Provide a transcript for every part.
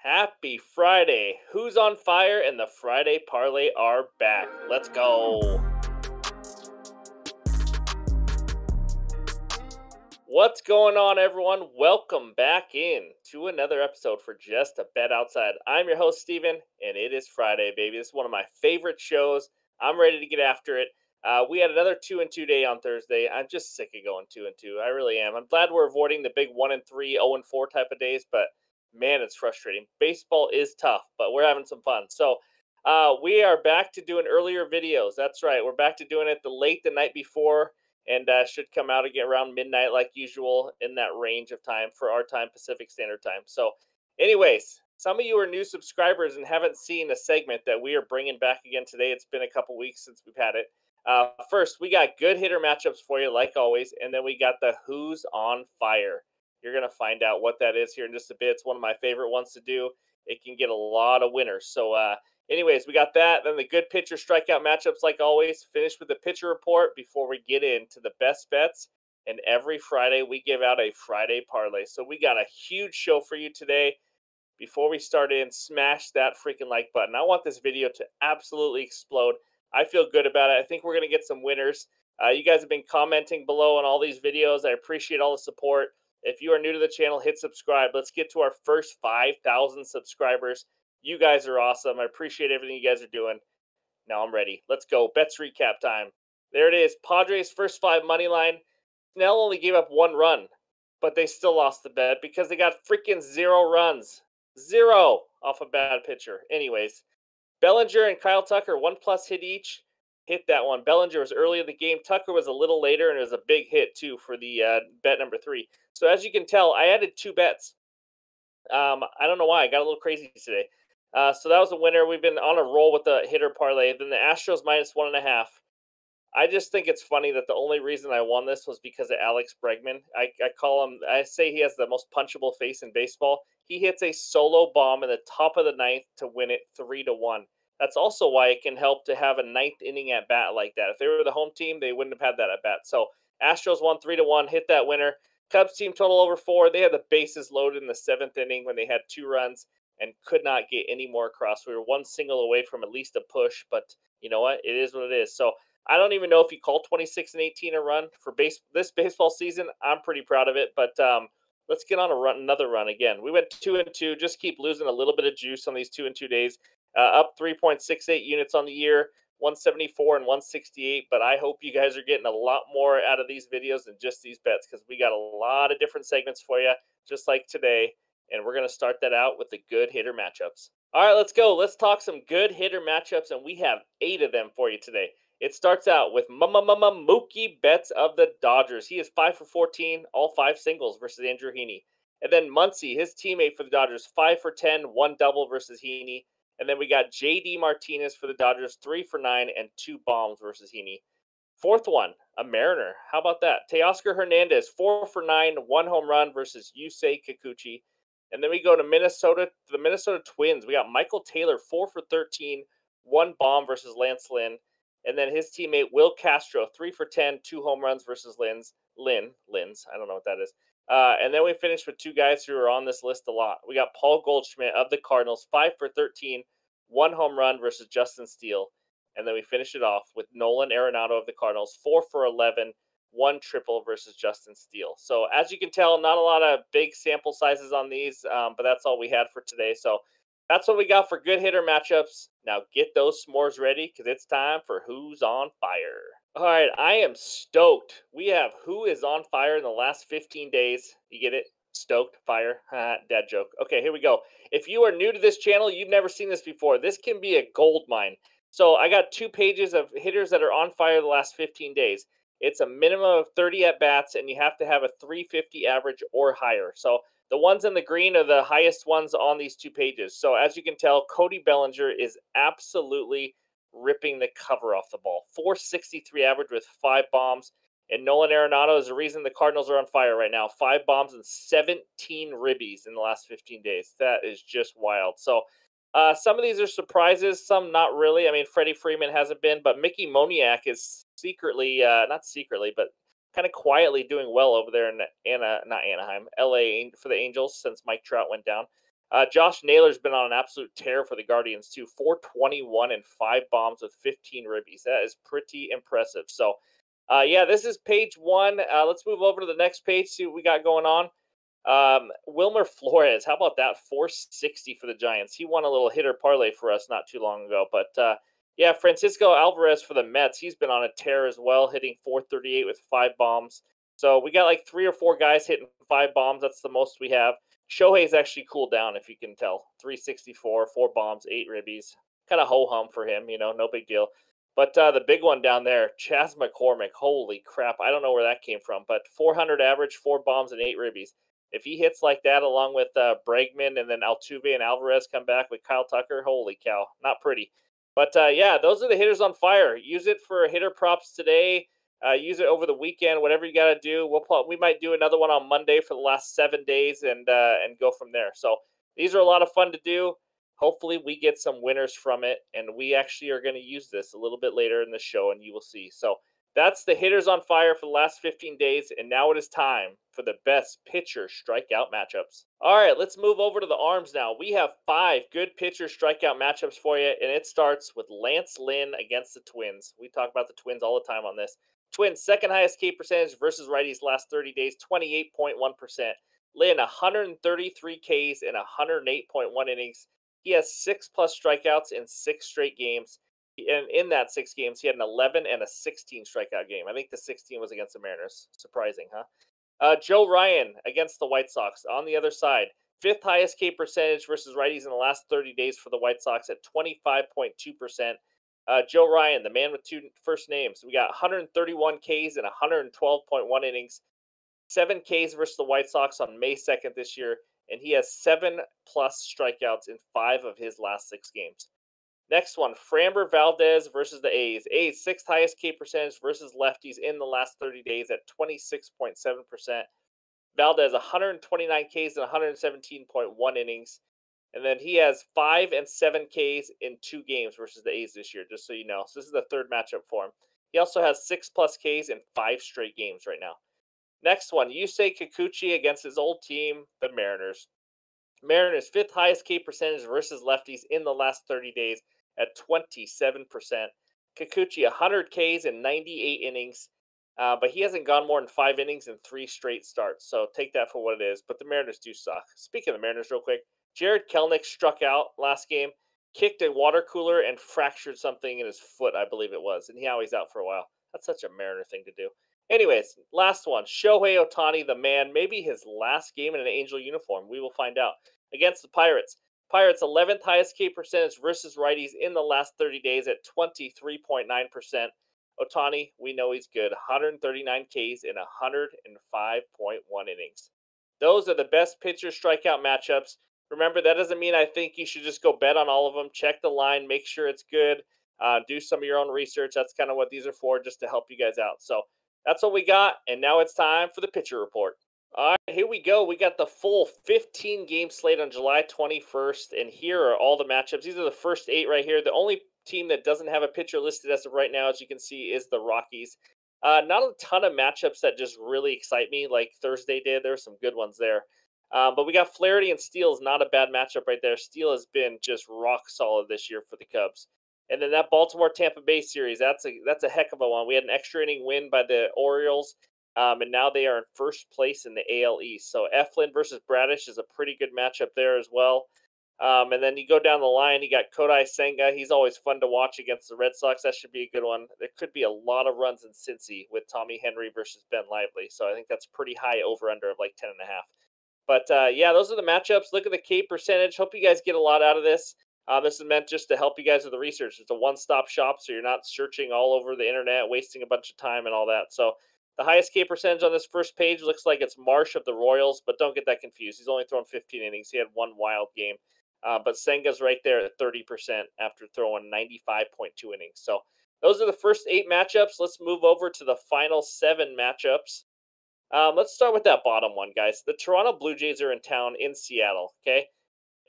Happy Friday. Who's on fire? And the Friday Parlay are back. Let's go. What's going on, everyone? Welcome back in to another episode for Just a Bet Outside. I'm your host, Steven, and it is Friday, baby. This is one of my favorite shows. I'm ready to get after it. We had another 2-2 day on Thursday. I'm just sick of going 2-2. I really am. I'm glad we're avoiding the big 1-3, 0-4 type of days, but man, it's frustrating. Baseball is tough, but we're having some fun. So we are back to doing earlier videos. That's right. We're back to doing it the night before and should come out again around midnight like usual in that range of time for our time, Pacific Standard Time. So anyways, some of you are new subscribers and haven't seen a segment that we are bringing back again today. It's been a couple weeks since we've had it. First, we got good hitter matchups for you, like always, and then we got the Who's on Fire. You're going to find out what that is here in just a bit. It's one of my favorite ones to do. It can get a lot of winners. So anyways, we got that. Then the good pitcher strikeout matchups, like always. Finish with the pitcher report before we get into the best bets. And every Friday, we give out a Friday parlay. So we got a huge show for you today. Before we start in, smash that freaking like button. I want this video to absolutely explode. I feel good about it. I think we're going to get some winners. You guys have been commenting below on all these videos. I appreciate all the support. If you are new to the channel, hit subscribe. Let's get to our first 5,000 subscribers. You guys are awesome. I appreciate everything you guys are doing. Now I'm ready. Let's go. Bets recap time. There it is. Padres first 5 money line. Snell only gave up 1 run, but they still lost the bet because they got freaking 0 runs. 0 off a bad pitcher. Anyways, Bellinger and Kyle Tucker, 1+ hit each. Hit that one. Bellinger was early in the game. Tucker was a little later, and it was a big hit, too, for the bet number 3. So as you can tell, I added 2 bets. I don't know why. I got a little crazy today. So that was a winner. We've been on a roll with the hitter parlay. Then the Astros minus 1.5. I just think it's funny that the only reason I won this was because of Alex Bregman. I call him, I say he has the most punchable face in baseball. He hits a solo bomb in the top of the ninth to win it 3-1. That's also why it can help to have a ninth inning at bat like that. If they were the home team, they wouldn't have had that at bat. So Astros won 3-1, hit that winner. Cubs team total over 4. They had the bases loaded in the 7th inning when they had 2 runs and could not get any more across. We were 1 single away from at least a push, but you know what? It is what it is. So I don't even know if you call 26 and 18 a run for this baseball season. I'm pretty proud of it, but let's get on another run again. We went 2-2. Just keep losing a little bit of juice on these 2-2 days. Up 3.68 units on the year, 174 and 168. But I hope you guys are getting a lot more out of these videos than just these bets because we got a lot of different segments for you, just like today. And we're going to start that out with the good hitter matchups. All right, let's go. Let's talk some good hitter matchups, and we have 8 of them for you today. It starts out with Mookie Betts of the Dodgers. He is 5 for 14, all 5 singles versus Andrew Heaney. And then Muncy, his teammate for the Dodgers, 5 for 10, 1 double versus Heaney. And then we got J.D. Martinez for the Dodgers, 3 for 9 and 2 bombs versus Heaney. Fourth one, a Mariner. How about that? Teoscar Hernandez, 4 for 9, 1 home run versus Yusei Kikuchi. And then we go to Minnesota, the Minnesota Twins. We got Michael Taylor, 4 for 13, 1 bomb versus Lance Lynn. And then his teammate, Will Castro, 3 for 10, 2 home runs versus Lynn's. I don't know what that is. And then we finished with 2 guys who are on this list a lot. We got Paul Goldschmidt of the Cardinals, 5 for 13, 1 home run versus Justin Steele. And then we finished it off with Nolan Arenado of the Cardinals, 4 for 11, 1 triple versus Justin Steele. So as you can tell, not a lot of big sample sizes on these, but that's all we had for today. So that's what we got for good hitter matchups. Now get those s'mores ready because it's time for Who's on Fire. All right, I am stoked. We have Who is on Fire in the last 15 days. You get it? Stoked, fire, dad joke. Okay, here we go. If you are new to this channel, you've never seen this before, this can be a gold mine. So I got 2 pages of hitters that are on fire the last 15 days. It's a minimum of 30 at-bats, and you have to have a 350 average or higher. So the ones in the green are the highest ones on these 2 pages. So as you can tell, Cody Bellinger is absolutely ripping the cover off the ball. 463 average with 5 bombs. And Nolan Arenado is the reason the Cardinals are on fire right now. 5 bombs and 17 ribbies in the last 15 days. That is just wild. So some of these are surprises, some not really. I mean, Freddie Freeman hasn't been, but Mickey Moniak is secretly, not secretly, but kind of quietly doing well over there in not Anaheim, LA for the Angels since Mike Trout went down. Josh Naylor's been on an absolute tear for the Guardians too. 421 and 5 bombs with 15 ribbies. That is pretty impressive. So, yeah, this is page one. Let's move over to the next page, see what we got going on. Wilmer Flores, how about that? 460 for the Giants. He won a little hitter parlay for us not too long ago. But yeah, Francisco Alvarez for the Mets. He's been on a tear as well, hitting 438 with 5 bombs. So we got like 3 or 4 guys hitting 5 bombs. That's the most we have. Shohei's actually cooled down, if you can tell. 364, 4 bombs, 8 ribbies. Kind of ho hum for him, no big deal. But the big one down there, Chas McCormick. Holy crap. I don't know where that came from, but 400 average, 4 bombs, and 8 ribbies. If he hits like that, along with Bregman and then Altuve and Alvarez come back with Kyle Tucker, holy cow, not pretty. But yeah, those are the hitters on fire. Use it for hitter props today. Use it over the weekend, whatever you got to do. We might do another one on Monday for the last 7 days and go from there. So these are a lot of fun to do. Hopefully we get some winners from it, and we actually are going to use this a little bit later in the show, and you will see. So that's the hitters on fire for the last 15 days, and now it is time for the best pitcher strikeout matchups. All right, let's move over to the arms now. We have 5 good pitcher strikeout matchups for you, and it starts with Lance Lynn against the Twins. We talk about the Twins all the time on this. Twins' second highest K percentage versus righties last 30 days, 28.1%. Lynn, 133 Ks in 108.1 innings. He has 6+ strikeouts in 6 straight games. And in that 6 games, he had an 11 and a 16 strikeout game. I think the 16 was against the Mariners. Surprising, huh? Joe Ryan against the White Sox on the other side. 5th highest K percentage versus righties in the last 30 days for the White Sox at 25.2%. Joe Ryan, the man with 2 first names. We got 131 Ks and 112.1 innings. 7 Ks versus the White Sox on May 2nd this year. And he has 7+ strikeouts in 5 of his last 6 games. Next one, Framber Valdez versus the A's. A's 6th highest K percentage versus lefties in the last 30 days at 26.7%. Valdez 129 Ks and 117.1 innings. And then he has 5 and 7 Ks in 2 games versus the A's this year, just so you know. So this is the third matchup for him. He also has 6+ Ks in 5 straight games right now. Next one, Yusei Kikuchi against his old team, the Mariners. Mariners 5th highest K percentage versus lefties in the last 30 days at 27%. Kikuchi 100 Ks in 98 innings, but he hasn't gone more than 5 innings in 3 straight starts. So take that for what it is. But the Mariners do suck. Speaking of the Mariners, real quick, Jared Kelnick struck out last game, kicked a water cooler, and fractured something in his foot, I believe it was. And now he's out for a while. That's such a Mariner thing to do. Anyways, last one. Shohei Ohtani, the man, maybe his last game in an Angel uniform. We will find out. Against the Pirates. Pirates 11th highest K percentage versus righties in the last 30 days at 23.9%. Ohtani, we know he's good. 139 Ks in 105.1 innings. Those are the best pitcher strikeout matchups. Remember, that doesn't mean I think you should just go bet on all of them. Check the line, make sure it's good. Do some of your own research. That's kind of what these are for, just to help you guys out. So that's what we got, and now it's time for the pitcher report. All right, here we go. We got the full 15-game slate on July 21st, and here are all the matchups. These are the first 8 right here. The only team that doesn't have a pitcher listed as of right now, as you can see, is the Rockies. Not a ton of matchups that just really excite me like Thursday did. There were some good ones there. But we got Flaherty and Steele is not a bad matchup right there. Steele has been just rock solid this year for the Cubs. And then that Baltimore-Tampa Bay series, that's a heck of a one. We had an extra inning win by the Orioles, and now they are in first place in the AL East. So Eflin versus Bradish is a pretty good matchup there as well. And then you go down the line, you got Kodai Senga. He's always fun to watch against the Red Sox. That should be a good one. There could be a lot of runs in Cincy with Tommy Henry versus Ben Lively. So I think that's pretty high over-under of like 10.5. But yeah, those are the matchups. Look at the K percentage. Hope you guys get a lot out of this. This is meant just to help you guys with the research. It's a one-stop shop, so you're not searching all over the internet, wasting a bunch of time and all that. So the highest K percentage on this first page looks like it's Marsh of the Royals, but don't get that confused. He's only thrown 15 innings. He had one wild game. But Senga's right there at 30% after throwing 95.2 innings. So those are the first 8 matchups. Let's move over to the final 7 matchups. Let's start with that bottom one, guys. The Toronto Blue Jays are in town in Seattle, okay?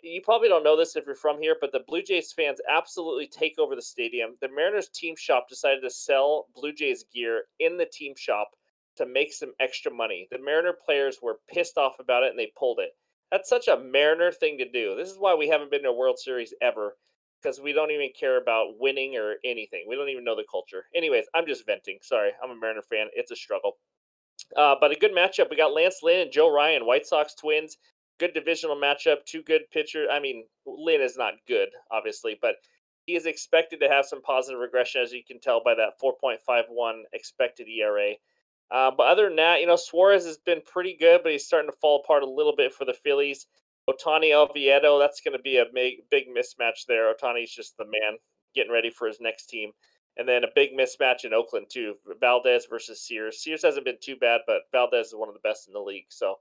You probably don't know this if you're from here, but the Blue Jays fans absolutely take over the stadium. The Mariners team shop decided to sell Blue Jays gear in the team shop to make some extra money. The Mariner players were pissed off about it, and they pulled it. That's such a Mariner thing to do. This is why we haven't been to a World Series ever, because we don't even care about winning or anything. We don't even know the culture. Anyways, I'm just venting. Sorry, I'm a Mariner fan. It's a struggle. But a good matchup. We got Lance Lynn and Joe Ryan, White Sox Twins. Good divisional matchup. Two good pitchers. I mean, Lynn is not good, obviously, but he is expected to have some positive regression, as you can tell by that 4.51 expected ERA. But other than that, Suarez has been pretty good, but he's starting to fall apart a little bit for the Phillies. Otani Oviedo, that's going to be a big mismatch there. Otani's just the man getting ready for his next team. And then a big mismatch in Oakland too. Valdez versus Sears. Sears hasn't been too bad, but Valdez is one of the best in the league. So,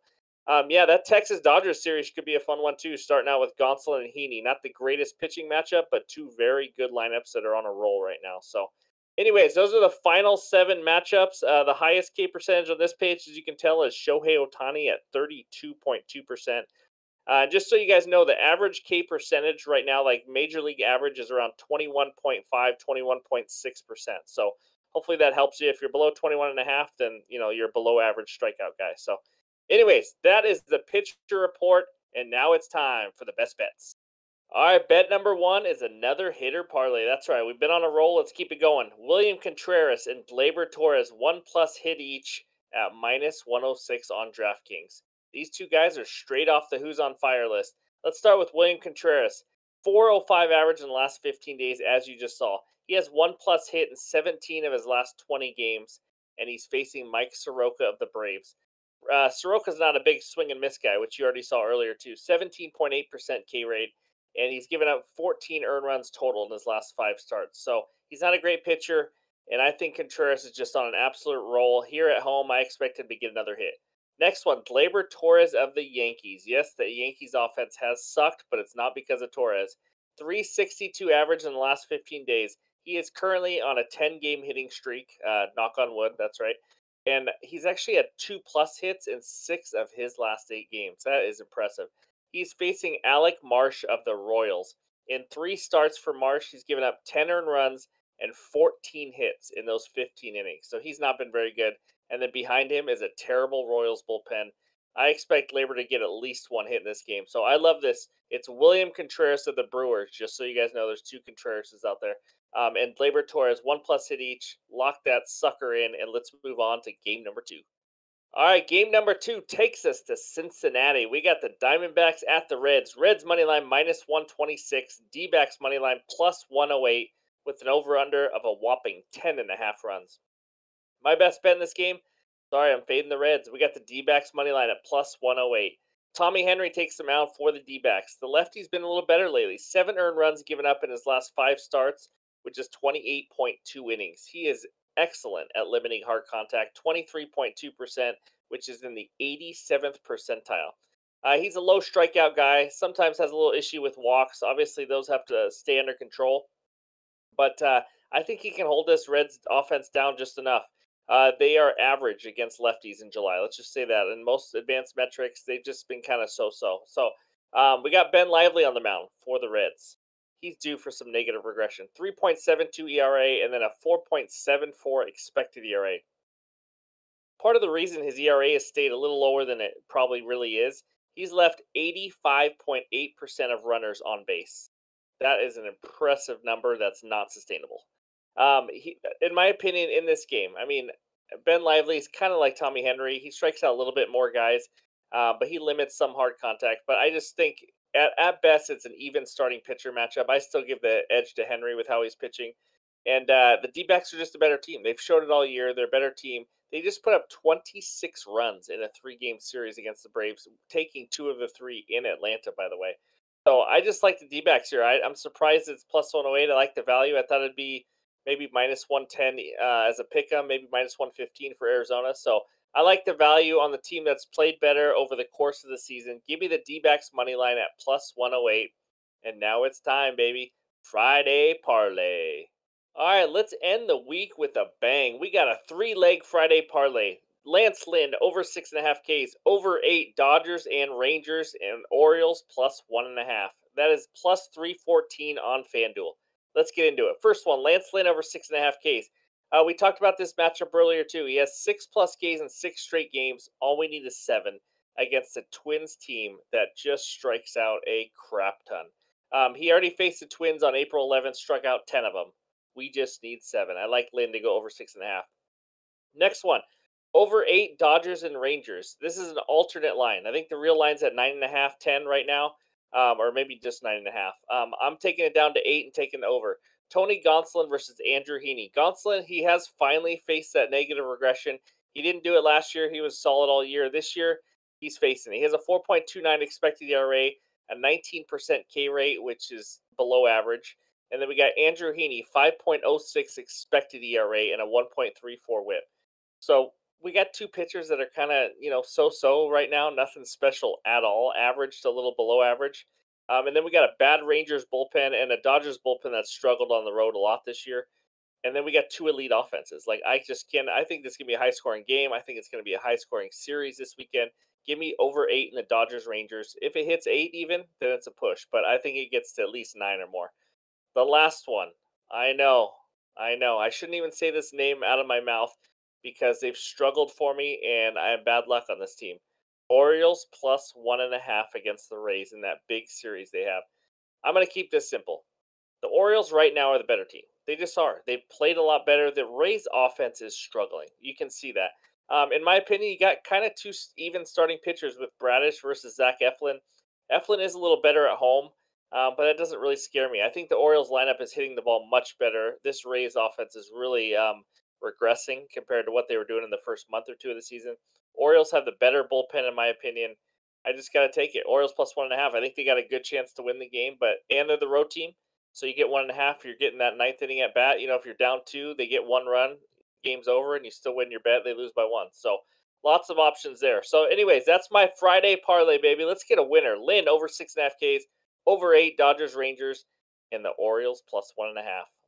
yeah, that Texas Dodgers series could be a fun one too. Starting out with Gonsolin and Heaney. Not the greatest pitching matchup, but two very good lineups that are on a roll right now. So, anyways, those are the final 7 matchups. The highest K percentage on this page, as you can tell, is Shohei Otani at 32.2%. Just so you guys know, the average K percentage right now, like major league average, is around 21.5, 21.6%. So hopefully that helps you. If you're below 21.5, then you're below average strikeout guy. So, anyways, that is the pitcher report, and now it's time for the best bets. All right, bet number 1 is another hitter parlay. That's right. We've been on a roll. Let's keep it going. William Contreras and Gleyber Torres, 1+ hit each at -106 on DraftKings. These two guys are straight off the Who's on Fire list. Let's start with William Contreras. 405 average in the last 15 days, as you just saw. He has 1+ hit in 17 of his last 20 games, and he's facing Mike Soroka of the Braves. Soroka's not a big swing and miss guy, which you already saw earlier, too. 17.8% K rate, and he's given up 14 earned runs total in his last 5 starts. So he's not a great pitcher, and I think Contreras is just on an absolute roll. Here at home, I expect him to get another hit. Next one, Gleyber Torres of the Yankees. Yes, the Yankees offense has sucked, but it's not because of Torres. 362 average in the last 15 days. He is currently on a 10-game hitting streak. Knock on wood, that's right. And he's actually had 2+ hits in 6 of his last 8 games. That is impressive. He's facing Alec Marsh of the Royals. In 3 starts for Marsh, he's given up 10 earned runs and 14 hits in those 15 innings. So he's not been very good. And then behind him is a terrible Royals bullpen. I expect Gleyber to get at least 1 hit in this game. So I love this. It's William Contreras of the Brewers, just so you guys know there's 2 Contrerases out there. And Gleyber Torres, 1+ hit each. Lock that sucker in, and let's move on to game number 2. All right, game number 2 takes us to Cincinnati. We got the Diamondbacks at the Reds. Reds money line -126, D-backs money line +108 with an over/under of a whopping 10.5 runs. My best bet in this game, sorry, I'm fading the Reds. We got the D-backs money line at +108. Tommy Henry takes the mound for the D-backs. The lefty's been a little better lately. 7 earned runs given up in his last 5 starts, which is 28.2 innings. He is excellent at limiting hard contact, 23.2%, which is in the 87th percentile. He's a low strikeout guy, sometimes has a little issue with walks. Obviously, those have to stay under control. But I think he can hold this Reds offense down just enough. They are average against lefties in July. Let's just say that. In most advanced metrics, they've just been kind of so-so. So we got Ben Lively on the mound for the Reds. He's due for some negative regression. 3.72 ERA and then a 4.74 expected ERA. Part of the reason his ERA has stayed a little lower than it probably really is, he's left 85.8% of runners on base. That is an impressive number that's not sustainable. In my opinion, in this game, I mean, Ben Lively is kind of like Tommy Henry. He strikes out a little bit more guys, but he limits some hard contact. But I just think at best it's an even starting pitcher matchup. I still give the edge to Henry with how he's pitching. And the D-backs are just a better team. They've showed it all year. They're a better team. They just put up 26 runs in a 3-game series against the Braves, taking 2 of the 3 in Atlanta, by the way. So I just like the D-backs here. I'm surprised it's +108. I like the value. I thought it'd be maybe -110 as a pick'em, maybe -115 for Arizona. So I like the value on the team that's played better over the course of the season. Give me the D-backs money line at +108. And now it's time, baby. Friday parlay. All right, let's end the week with a bang. We got a 3-leg Friday parlay. Lance Lynn over 6.5 Ks, over 8 Dodgers and Rangers and Orioles +1.5. That is +314 on FanDuel. Let's get into it. First one, Lance Lynn over 6.5 Ks. We talked about this matchup earlier too. He has 6+ Ks in 6 straight games. All we need is 7. against a Twins team that just strikes out a crap ton. He already faced the Twins on April 11th, struck out 10 of them. We just need 7. I like Lynn to go over 6.5. Next one, over 8 Dodgers and Rangers. This is an alternate line. I think the real line's at 9.5, 10 right now, or maybe just 9.5. I'm taking it down to 8 and taking the over. Tony Gonsolin versus Andrew Heaney. Gonsolin, he has finally faced that negative regression. He didn't do it last year. He was solid all year. This year, he's facing it. He has a 4.29 expected ERA, a 19% K rate, which is below average. And then we got Andrew Heaney, 5.06 expected ERA and a 1.34 whip. So we got two pitchers that are kind of, so-so right now. Nothing special at all. Average to a little below average. And then we got a bad Rangers bullpen and a Dodgers bullpen that struggled on the road a lot this year. And then we got two elite offenses. Like, I just can't. I think this is going to be a high scoring game. I think it's going to be a high scoring series this weekend. Give me over 8 in the Dodgers Rangers. If it hits 8 even, then it's a push. But I think it gets to at least 9 or more. The last one. I know. I shouldn't even say this name out of my mouth because they've struggled for me and I have bad luck on this team. Orioles plus 1.5 against the Rays in that big series they have. I'm going to keep this simple. The Orioles right now are the better team. They just are. They played a lot better. The Rays offense is struggling. You can see that. In my opinion, you got kind of two even starting pitchers with Bradish versus Zach Eflin. Eflin is a little better at home, but that doesn't really scare me. I think the Orioles lineup is hitting the ball much better. This Rays offense is really regressing compared to what they were doing in the first month or two of the season. Orioles have the better bullpen, in my opinion. I just got to take it. Orioles plus 1.5. I think they got a good chance to win the game, and they're the road team. So you get 1.5. You're getting that ninth inning at bat. If you're down 2, they get 1 run, game's over, and you still win your bet. They lose by 1. So lots of options there. So, anyways, that's my Friday parlay, baby. Let's get a winner. Lynn over 6.5 Ks, over 8 Dodgers Rangers, and the Orioles plus 1.5.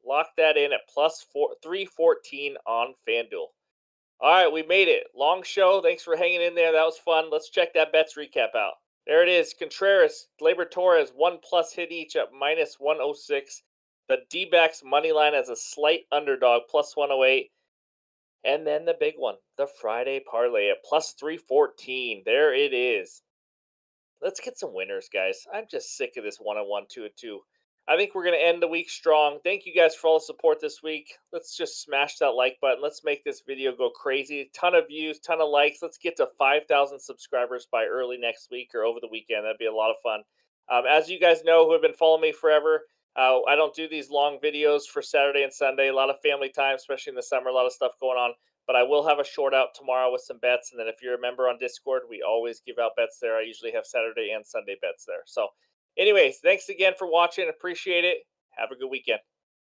Lock that in at plus 314 on FanDuel. All right, we made it. Long show. Thanks for hanging in there. That was fun. Let's check that bets recap out. There it is. Contreras, Gleyber Torres, 1+ hit each at minus 106. The D-backs money line as a slight underdog, plus 108. And then the big one, the Friday parlay at plus 314. There it is. Let's get some winners, guys. I'm just sick of this 1-1, 2-2. I think we're going to end the week strong. Thank you guys for all the support this week. Let's just smash that like button. Let's make this video go crazy. Ton of views, ton of likes. Let's get to 5,000 subscribers by early next week or over the weekend. That'd be a lot of fun. As you guys know who have been following me forever, I don't do these long videos for Saturday and Sunday. A lot of family time, especially in the summer. A lot of stuff going on. But I will have a short out tomorrow with some bets. And then if you're a member on Discord, we always give out bets there. I usually have Saturday and Sunday bets there. So anyways, thanks again for watching. Appreciate it. Have a good weekend.